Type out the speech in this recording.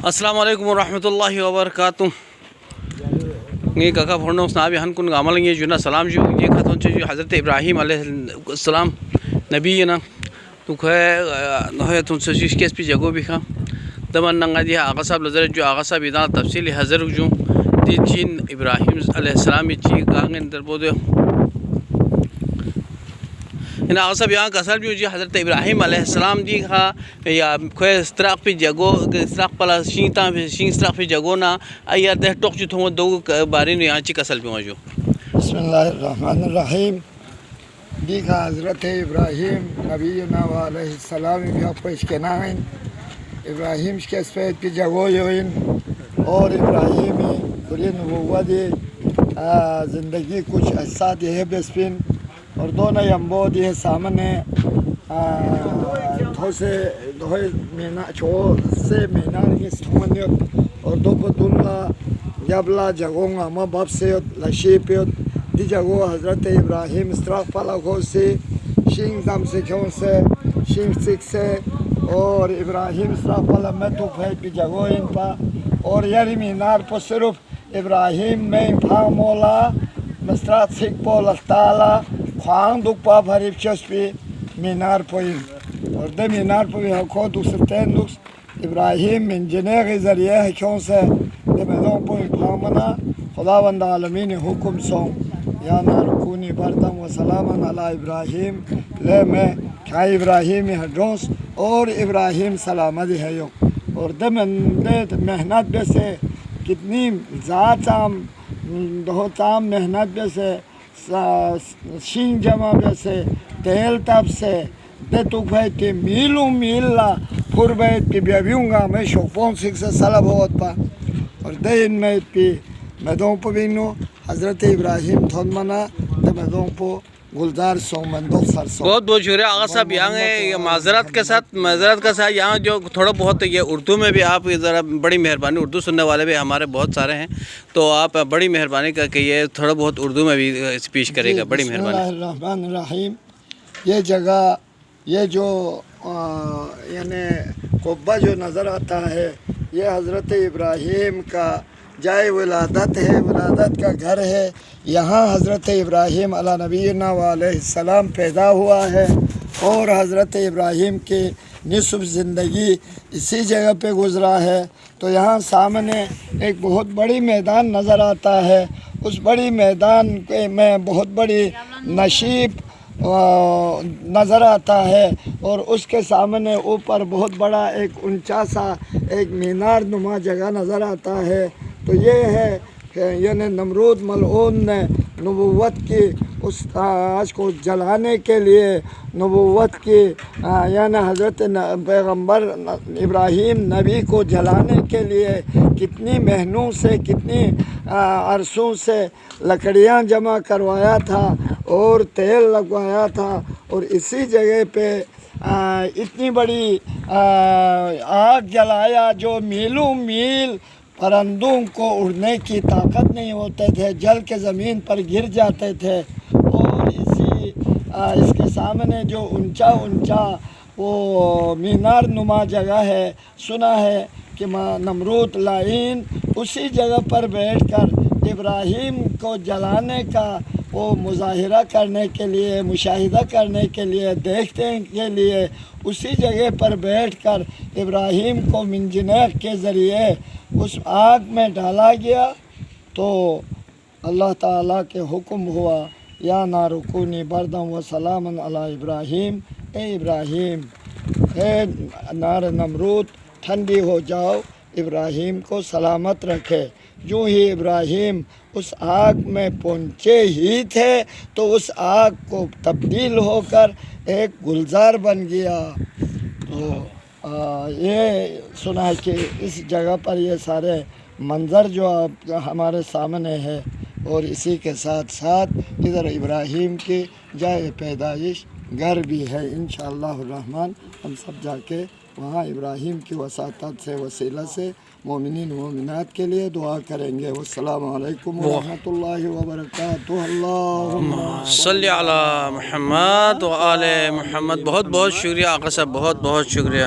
السلام علیکم ورحمۃ اللہ وبرکاتہ یہ ککا پھوڑنا اس نابی ہن کن عمل یہ جو سلام جو یہ کھتون جو حضرت ابراہیم علیہ السلام نبی نا تو ہے تم سے کیس پہ جگو بھی کھا دمن ننگا دی آغا صاحب لذر جو آغا صاحب ادان تفصیل حضر جو دی چین ابراہیم علیہ السلام چی گانگن در بودے ان آغا صاحب یہاں کسل بھی جی حضرت ابراہیم علیہ السلام دی کھا یا کوئی استراق پہ جگو استراق پلا شین استراق پہ جگو نا یا دہ ٹوک جو تھو دو باری نے یہاں چی کسل بھی موجو بسم اللہ الرحمن الرحیم دیکھا حضرت ابراہیم نبینا علیہ السلام بھی پیش کے نائن ابراہیم کے سپید پہ جگو یوین اور ابراہیمی کلی نبوت زندگی کچھ احساس ہے بسپن اور دونوں یمبو دی سامنے مینار کی سمنیت اور دو پتولہ جبلا جگونگا ما باب سیت لشیپیت دی جگو حضرت ابراہیم استراق پالا کھو سے شینگ دم سے کھون سے شینگ سکھ سے اور ابراہیم استراق پالا میں تو پھیٹ پی جگو ان پا اور یاری مینار پا صرف ابراہیم میں پھا مولا مسترات سکھ پو لختالا خوان دک پا بھریف چس پی مینار پوئن اور دے مینار پوئی حقو دوسر تین دوس ابراہیم من جنیغ ذریعہ ہے کیوں سے دے میدون پوئی پامنا خداوند عالمین حکم سون یا نارکونی بردم و سلامن علی ابراہیم لے میں کھائی ابراہیمی ہڈروس اور ابراہیم سلامت ہے یو اور دے محنت بے سے کتنی ذات عام بہت عام محنت بے سے شین جمع بے سے تیل تب سے دے تو بھائیتی میلوں میلہ پھر بھائیتی بیابیونگا میں شوپون سکھ سے سلب ہوت پا اور دے ان میں پی میدون پا بینو حضرت ابراہیم تھون منا دے میدون پا گلزار سو مندوق سر سو بہت بہت شکریہ آغا صاحب یہاں معذرت کے ساتھ یہاں جو تھوڑا بہت یہ اردو میں بھی آپ ذرا بڑی مہربانی اردو سننے والے بھی ہمارے بہت سارے ہیں تو آپ بڑی مہربانی کر کے یہ تھوڑا بہت اردو میں بھی اسپیچ کرے گا بڑی مہربانی بسم اللہ الرحمن الرحیم یہ جگہ یہ جو یعنی قبہ جو نظر آتا ہے یہ حضرت ابراہیم کا جائے ولادت ہے ولادت کا گھر ہے یہاں حضرت ابراہیم علی نبینا علیہ السلام پیدا ہوا ہے اور حضرت ابراہیم کی نصف زندگی اسی جگہ پہ گزرا ہے تو یہاں سامنے ایک بہت بڑی میدان نظر آتا ہے اس بڑی میدان میں بہت بڑی نشیب نظر آتا ہے اور اس کے سامنے اوپر بہت بڑا ایک اونچا سا ایک مینار نما جگہ نظر آتا ہے تو یہ ہے کہ یعنی نمرود ملعون نے نبوت کی اس آج کو جلانے کے لیے نبوت کی یعنی حضرت پیغمبر ابراہیم نبی کو جلانے کے لیے کتنی مہینوں سے کتنی عرصوں سے لکڑیاں جمع کروایا تھا اور تیل لگوایا تھا اور اسی جگہ پہ اتنی بڑی آگ جلایا جو میلوں میل پرندوں کو اڑنے کی طاقت نہیں ہوتے تھے جل کے زمین پر گر جاتے تھے اور اس کے سامنے جو اونچا وہ مینار نما جگہ ہے سنا ہے کہ نمرود لعین اسی جگہ پر بیٹھ کر ابراہیم کو جلانے کا وہ مظاہرہ کرنے کے لیے مشاہدہ کرنے کے لیے دیکھنے کے لیے اسی جگہ پر بیٹھ کر ابراہیم کو منجنیق کے ذریعے اس آگ میں ڈالا گیا تو اللہ تعالیٰ کے حکم ہوا یا نارکونی بردم و سلامن علی ابراہیم اے ابراہیم اے نار نمرود ٹھنڈی ہو جاؤ ابراہیم کو سلامت رکھے جو ہی ابراہیم اس آگ میں پہنچے ہی تھے تو اس آگ کو تبدیل ہو کر ایک گلزار بن گیا تو یہ سنا ہے کہ اس جگہ پر یہ سارے منظر جو آپ ہمارے سامنے ہے اور اسی کے ساتھ ساتھ ادھر ابراہیم کی جائے پیدائش گھر بھی ہے انشاءاللہ الرحمن ہم سب جا کے وہاں ابراہیم کی وساطت سے وسیلہ سے مومنین مومنات کے لیے دعا کریں گے والسلام علیکم ورحمۃ اللہ وبرکاتہ اللہم صلی علی محمد و آل محمد بہت بہت شکریہ آقا صاحب بہت بہت شکریہ